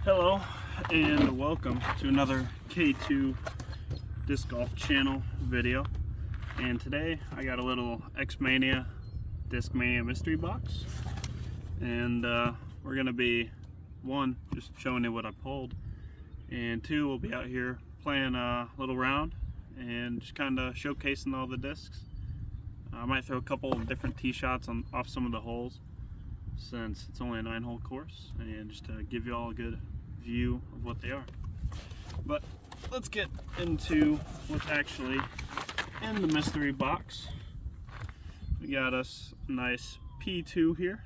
Hello and welcome to another K2 disc golf channel video, and today I got a little X-mania Discmania Mystery box, and we're gonna be one, just showing you what I pulled, and two, we'll be out here playing a little round and just kind of showcasing all the discs. I might throw a couple of different tee shots off some of the holes since it's only a 9-hole course, and just to give you all a good view of what they are. But let's get into what's actually in the mystery box. We got us a nice P2 here.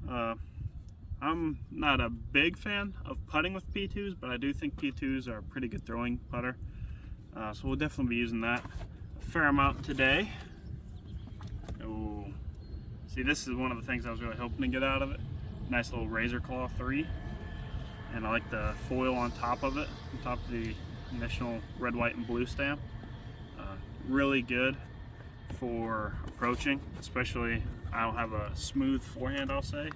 I'm not a big fan of putting with P2s, but I do think P2s are a pretty good throwing putter. So we'll definitely be using that a fair amount today. Oh, see, this is one of the things I was really hoping to get out of it. Nice little Razor Claw 3. And I like the foil on top of it, on top of the initial red, white, and blue stamp. Really good for approaching, especially I don't have a smooth forehand, I'll say.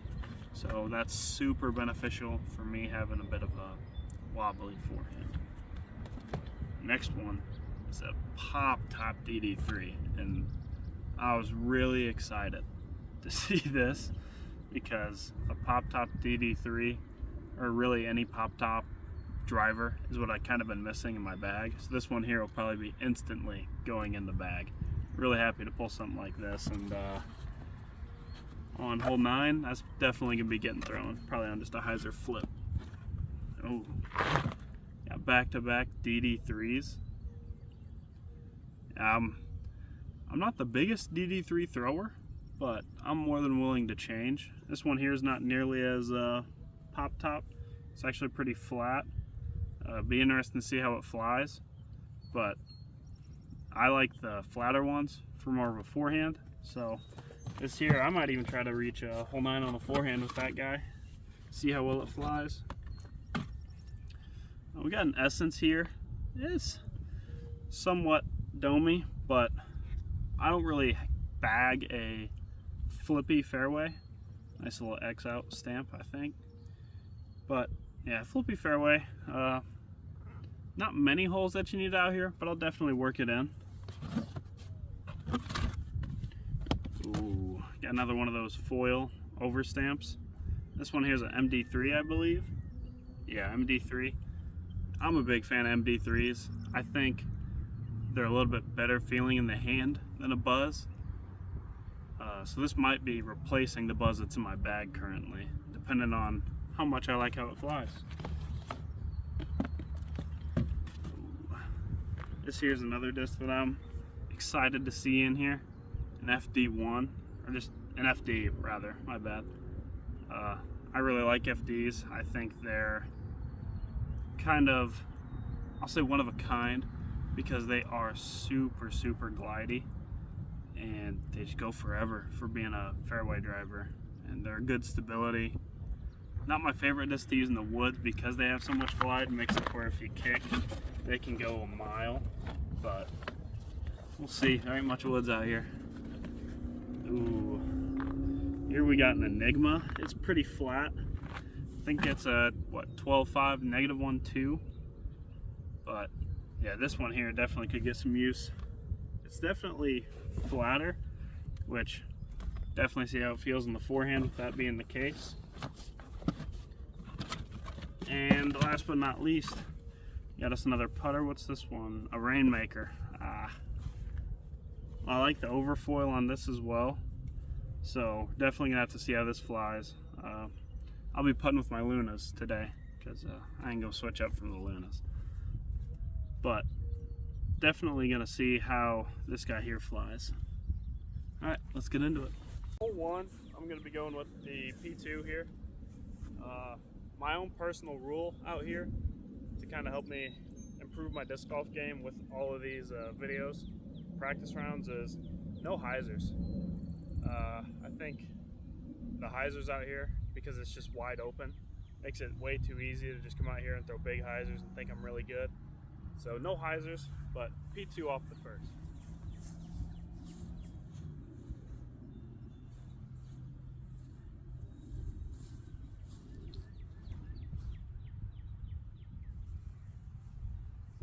So that's super beneficial for me having a bit of a wobbly forehand. Next one is a Pop Top DD3, and I was really excited to see this because a Pop Top DD3, or really any Pop Top driver, is what I kind of been missing in my bag. So this one here will probably be instantly going in the bag. Really happy to pull something like this, and on hole 9, that's definitely gonna be getting thrown, probably on just a hyzer flip. Oh, got back-to-back DD3s. I'm not the biggest DD3 thrower, but I'm more than willing to change. This one here is not nearly as Pop Top. It's actually pretty flat. Be interesting to see how it flies, but I like the flatter ones for more of a forehand. So this here, I might even try to reach a hole 9 on the forehand with that guy, see how well it flies. We got an Essence here. It's somewhat domey, but I don't really bag a flippy fairway. Nice little X out stamp, I think. But yeah, flippy fairway. Not many holes that you need out here, but I'll definitely work it in. Ooh, got another one of those foil over stamps. This one here is an MD3, I believe. Yeah, MD3. I'm a big fan of MD3s. I think they're a little bit better feeling in the hand than a Buzz. So this might be replacing the Buzz that's in my bag currently, depending on how much I like how it flies. Ooh. This here's another disc that I'm excited to see in here, an FD1, or just an FD rather, my bad. I really like FDs. I think they're kind of, I'll say one of a kind, because they are super glidey, and they just go forever for being a fairway driver, and they're good stability. Not my favorite disc to use in the woods because they have so much glide. It makes it where if you kick, they can go a mile, but we'll see. There ain't much woods out here. Ooh, here we got an Enigma. It's pretty flat. I think it's a, what, 12.5, -1.2, but yeah, this one here definitely could get some use. It's definitely flatter, which definitely see how it feels in the forehand with that being the case. And last but not least, got us another putter. What's this one? A Rainmaker. I like the overfoil on this as well, so definitely gonna have to see how this flies. I'll be putting with my Lunas today because I ain't gonna switch up from the Lunas. But definitely gonna see how this guy here flies. All right, let's get into it. Hole 1, I'm gonna be going with the P2 here. My own personal rule out here to kind of help me improve my disc golf game with all of these videos, practice rounds, is no hyzers. I think the hyzers out here, because it's just wide open, makes it way too easy to just come out here and throw big hyzers and think I'm really good. So no hyzers, but P2 off the first.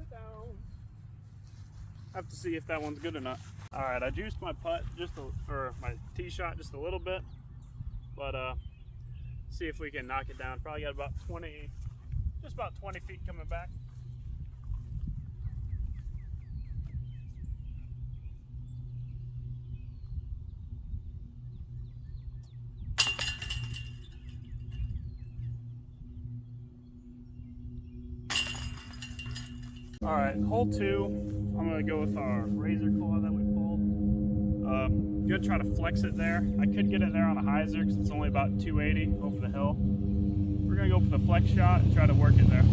down. I have to see if that one's good or not. All right, I juiced my putt or my tee shot just a little bit, but see if we can knock it down. Probably got about 20, just about 20 feet coming back. All right, hole 2, I'm gonna go with our razor claw that we pulled. Gonna try to flex it there. I could get it there on a hyzer because it's only about 280 over the hill. We're gonna go for the flex shot and try to work it there.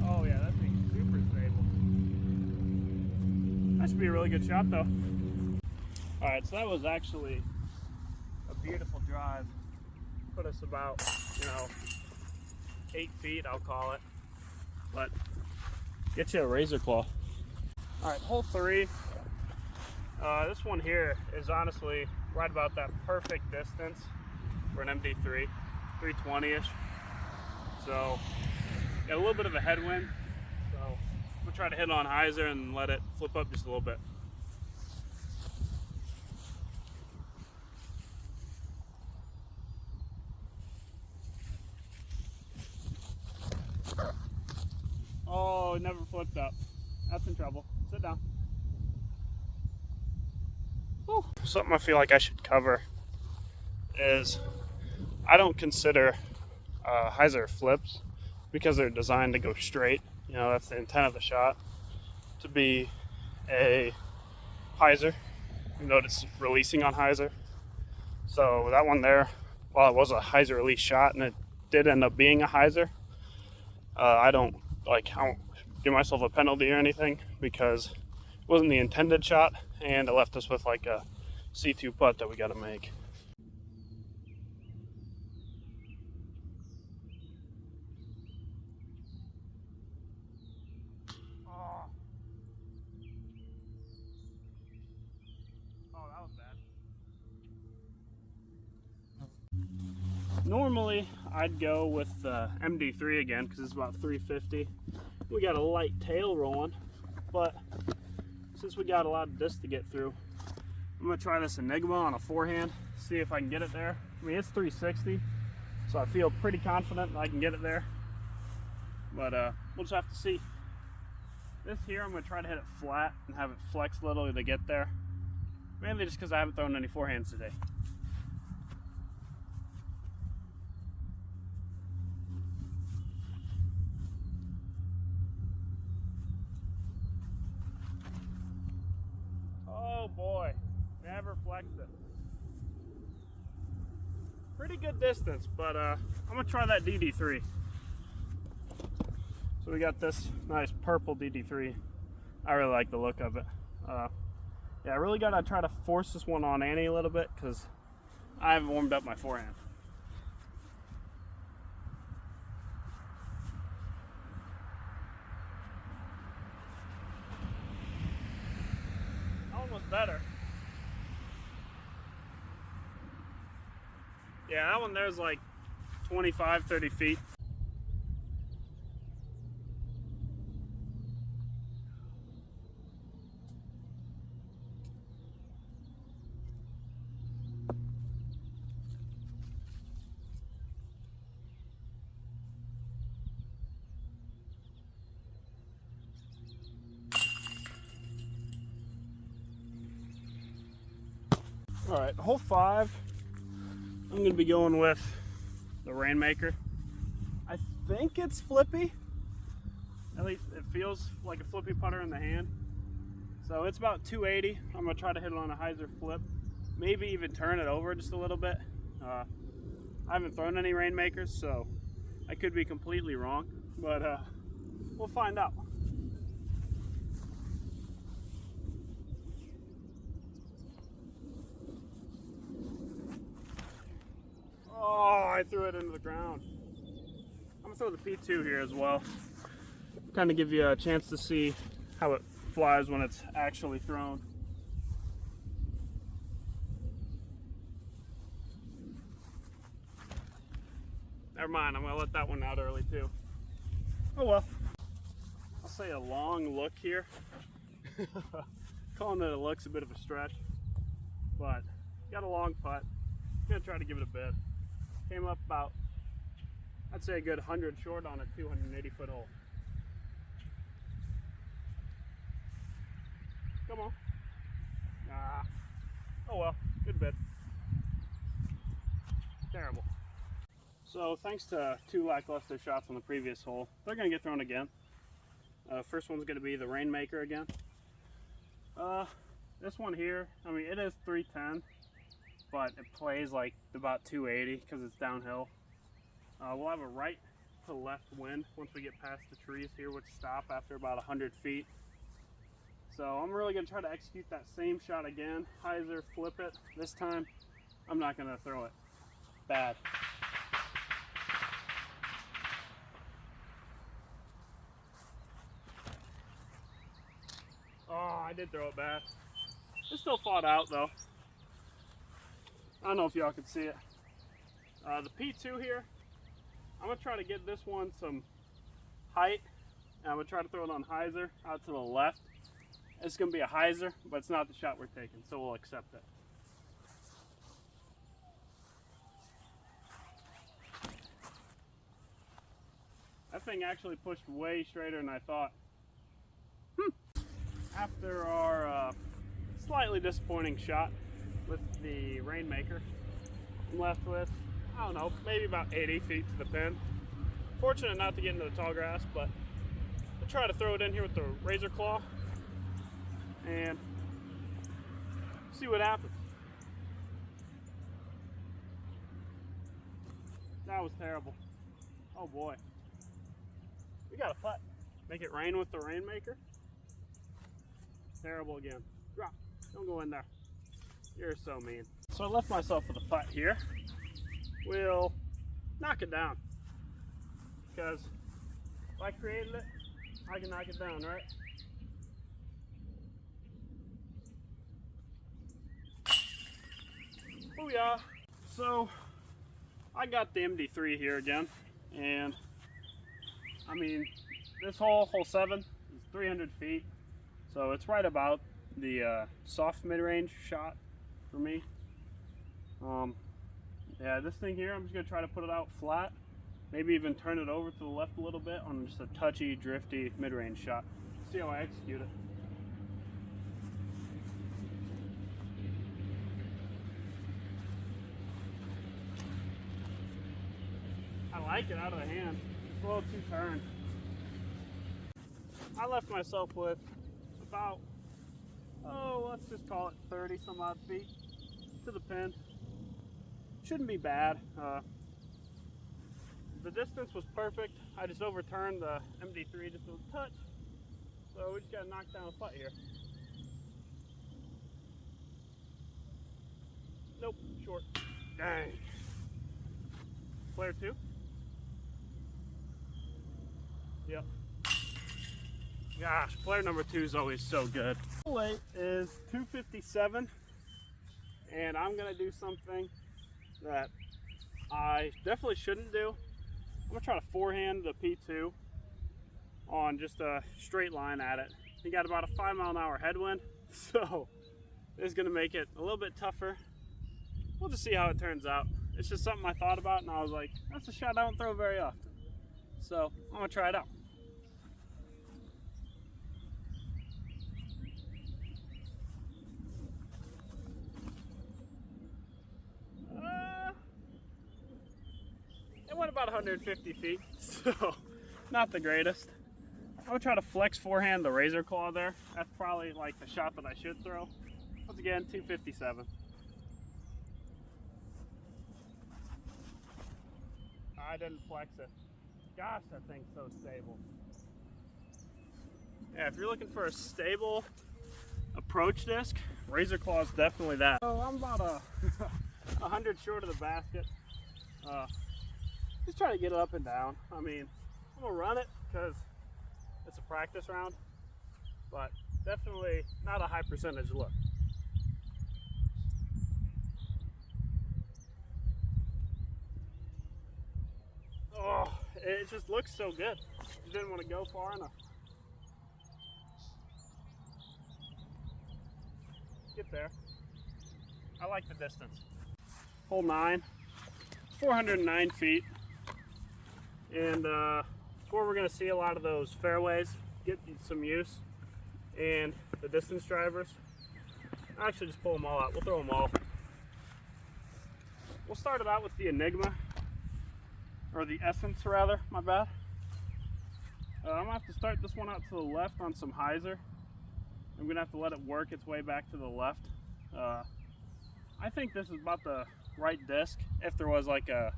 Oh yeah, that thing's super stable. That should be a really good shot though. All right, so that was actually a beautiful drive. Put us about, 8 feet, I'll call it. But get you a razor claw. All right, hole 3. This one here is honestly right about that perfect distance for an MD3, 320-ish. So got a little bit of a headwind. So we'll try to hit on hyzer and let it flip up just a little bit. Oh, it never flipped up. That's in trouble. Sit down. Whew. Something I feel like I should cover is I don't consider hyzer flips because they're designed to go straight. That's the intent of the shot, to be a hyzer. You notice releasing on hyzer. So that one there, while it was a hyzer release shot and it did end up being a hyzer, I don't give myself a penalty or anything because it wasn't the intended shot and it left us with like a C2 putt that we got to make. Oh, that was bad. Normally I'd go with MD3 again because it's about 350. We got a light tail rolling, but since we got a lot of disc to get through, I'm gonna try this Enigma on a forehand, see if I can get it there. I mean, it's 360, so I feel pretty confident that I can get it there, but we'll just have to see. This here, I'm gonna try to hit it flat and have it flex a little to get there, mainly just because I haven't thrown any forehands today. Oh boy, never flexed it. Pretty good distance, but I'm gonna try that DD3. So we got this nice purple DD3. I really like the look of it. Yeah, I really gotta try to force this one on Annie a little bit because I haven't warmed up my forehand. Almost better. Yeah, that one there's like 25, 30 feet. All right, hole 5, I'm gonna be going with the Rainmaker. I think it's flippy. At least it feels like a flippy putter in the hand. So it's about 280. I'm gonna try to hit it on a hyzer flip. Maybe even turn it over just a little bit. I haven't thrown any Rainmakers, so I could be completely wrong, but we'll find out. Oh, I threw it into the ground. I'm gonna throw the P2 here as well. Kind of give you a chance to see how it flies when it's actually thrown. Never mind, I'm gonna let that one out early too. Oh well. I'll say a long look here. Calling it a look's a bit of a stretch, but got a long putt. Gonna try to give it a bid. Came up about, I'd say a good 100 short on a 280-foot hole. Come on. Ah. Oh well, good bid. Terrible. So thanks to 2 lackluster shots on the previous hole, they're gonna get thrown again. First one's gonna be the Rainmaker again. This one here, I mean, it is 310, but it plays like about 280 because it's downhill. We'll have a right to left wind once we get past the trees here, which stop after about 100 feet. So I'm really gonna try to execute that same shot again. Hyzer, flip it. This time, I'm not gonna throw it bad. Oh, I did throw it bad. It still fought out though. I don't know if y'all can see it. The P2 here, I'm gonna try to get this one some height. And I'm gonna try to throw it on hyzer out to the left. It's gonna be a hyzer, but it's not the shot we're taking, so we'll accept it. That thing actually pushed way straighter than I thought. After our slightly disappointing shot with the Rainmaker, I'm left with, I don't know, maybe about 80 feet to the pin. Fortunate not to get into the tall grass, but I'll try to throw it in here with the Razor Claw and see what happens. That was terrible. Oh boy. We got a putt. Make it rain with the Rainmaker. Terrible again. Drop. Don't go in there. You're so mean. So I left myself with a putt here. We'll knock it down. Because if I created it, I can knock it down, right? Booyah! So I got the MD3 here again, and I mean, this hole, hole 7, is 300 feet, so it's right about the soft mid-range shot for me. Yeah, this thing here, I'm just gonna try to put it out flat, maybe even turn it over to the left a little bit on just a touchy, drifty mid-range shot. See how I execute it. I like it out of the hand. It's a little too turned. I left myself with about, oh, let's just call it 30 some odd feet to the pin. Shouldn't be bad. The distance was perfect. I just overturned the MD3 just a touch. So we just gotta knock down a putt here. Nope, short. Dang. Player 2? Yep. Gosh, player number 2 is always so good. Hole 8 is 257, and I'm gonna do something that I definitely shouldn't do. I'm gonna try to forehand the P2 on just a straight line at it. You got about a 5-mile-an-hour headwind, so it's gonna make it a little bit tougher. We'll just see how it turns out. It's just something I thought about, and I was like, that's a shot I don't throw very often. So I'm gonna try it out. It went about 150 feet, so not the greatest. I'm gonna try to flex forehand the Razor Claw there. That's probably like the shot that I should throw. Once again, 257. I didn't flex it. Gosh, that thing's so stable. Yeah, if you're looking for a stable approach disc, Razor Claw is definitely that. So I'm about 100 short of the basket. Just try to get it up and down. I mean, I'm gonna run it because it's a practice round, but definitely not a high percentage look. it just looks so good. Just didn't want to go far enough. Get there. I like the distance. Hole 9, 409 feet. And it's where we're going to see a lot of those fairways get some use. And the distance drivers. I'll actually just pull them all out. We'll throw them all. We'll start it out with the Enigma. Or the Essence rather, my bad. I'm going to have to start this one out to the left on some hyzer. I'm going to have to let it work its way back to the left. I think this is about the right disc. If there was like a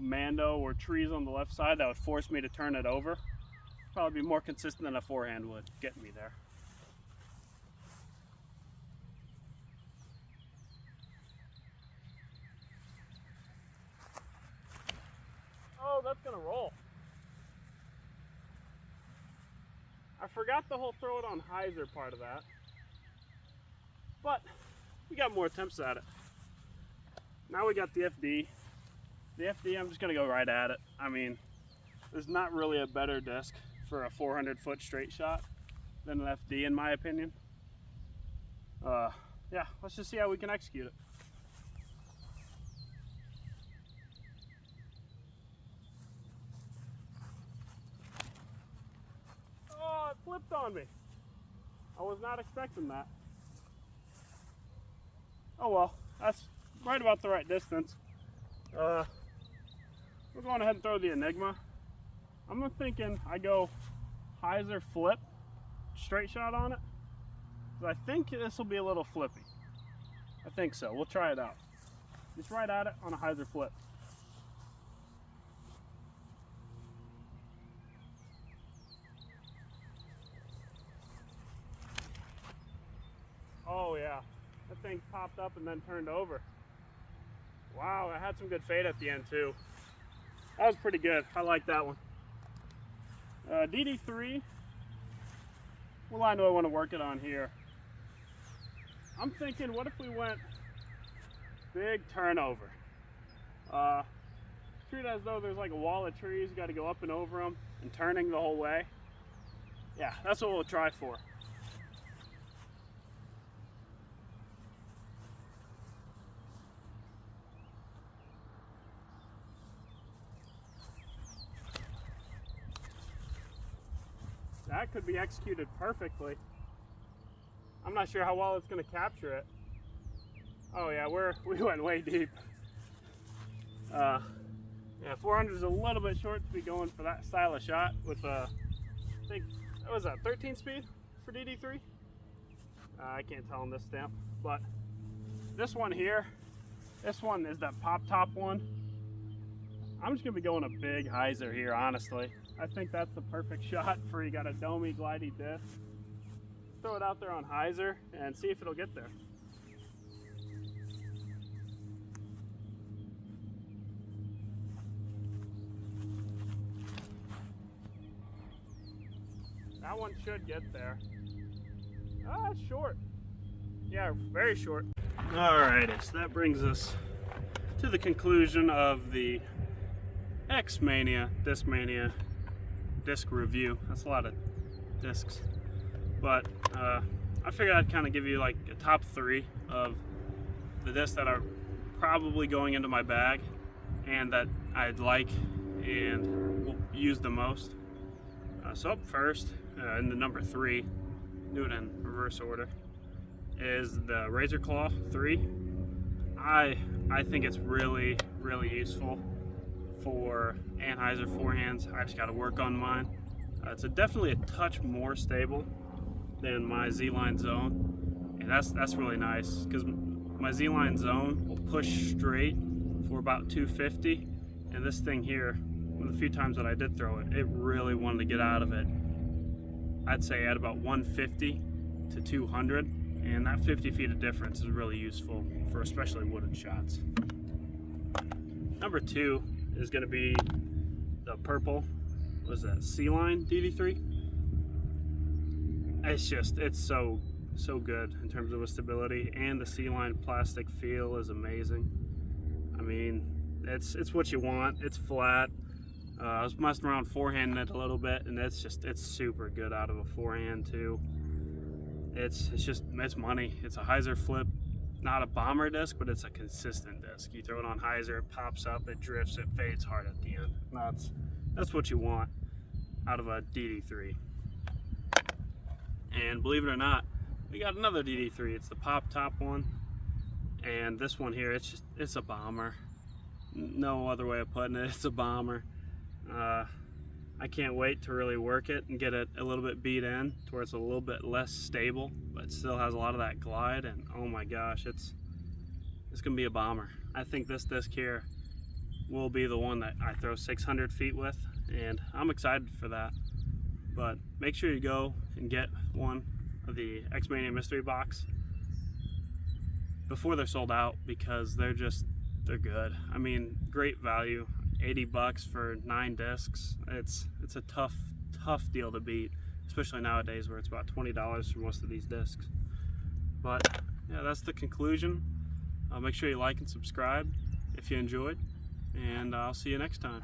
Mando or trees on the left side, that would force me to turn it over. Probably be more consistent than a forehand would get me there. Oh, that's going to roll. I forgot the whole throw it on hyzer part of that. But we got more attempts at it. Now we got the FD. The FD, I'm just going to go right at it. I mean, there's not really a better disc for a 400-foot straight shot than an FD in my opinion. Yeah, let's just see how we can execute it. Oh, it flipped on me. I was not expecting that. Oh well, that's right about the right distance. We're going ahead and throw the Enigma. I'm thinking I go hyzer flip, straight shot on it. I think this will be a little flippy. I think so. We'll try it out. Just right at it on a hyzer flip. Oh yeah, that thing popped up and then turned over. Wow, I had some good fade at the end too. That was pretty good. I like that one. DD3. What line do I want to work it on here? I'm thinking, what if we went big turnover? Treat it as though there's like a wall of trees. You got to go up and over them and turning the whole way. Yeah, that's what we'll try for. That could be executed perfectly. I'm not sure how well it's going to capture it. Oh yeah, we went way deep. Yeah, 400 is a little bit short to be going for that style of shot with I think, what was that, 13 speed for DD3? I can't tell on this stamp, but this one here, this one is that pop top one. I'm just going to be going a big hyzer here, honestly. I think that's the perfect shot for you got a domey, glidey disc. Throw it out there on hyzer and see if it'll get there. That one should get there. Ah, it's short. Yeah, very short. Alrighty, so that brings us to the conclusion of the X-mania Discmania disc review. That's a lot of discs. But I figured I'd kind of give you like a top 3 of the discs that are probably going into my bag and that I'd like and will use the most. So up first, in the number 3, do it in reverse order, is the Razor Claw 3. I think it's really, really useful for Anheuser forehands. I just got to work on mine. It's definitely a touch more stable than my Z-Line Zone, and that's really nice because my Z-Line Zone will push straight for about 250, and this thing here, one of the few times that I did throw it, it really wanted to get out of it. I'd say at about 150 to 200, and that 50 feet of difference is really useful for especially wooded shots. Number 2 is going to be the purple, what is that, C-Line DD3? It's so good in terms of the stability, and the C-Line plastic feel is amazing. I mean, it's what you want. It's flat. I was messing around forehanding it a little bit, and it's super good out of a forehand too. It's money. It's a hyzer flip, not a bomber disc, but it's a consistent disc. You throw it on hyzer, it pops up, it drifts, it fades hard at the end. That's what you want out of a DD3. And believe it or not, we got another DD3. It's the pop top one, and this one here, it's a bomber. No other way of putting it. It's a bomber. I can't wait to really work it and get it a little bit beat in to where it's a little bit less stable, but still has a lot of that glide. And oh my gosh, it's gonna be a bomber. I think this disc here will be the one that I throw 600 feet with, and I'm excited for that. But make sure you go and get one of the X-mania Mystery box before they're sold out, because they're good. I mean, great value. 80 bucks for 9 discs. It's a tough deal to beat, especially nowadays where it's about $20 for most of these discs. But yeah, that's the conclusion. Make sure you like and subscribe if you enjoyed, and I'll see you next time.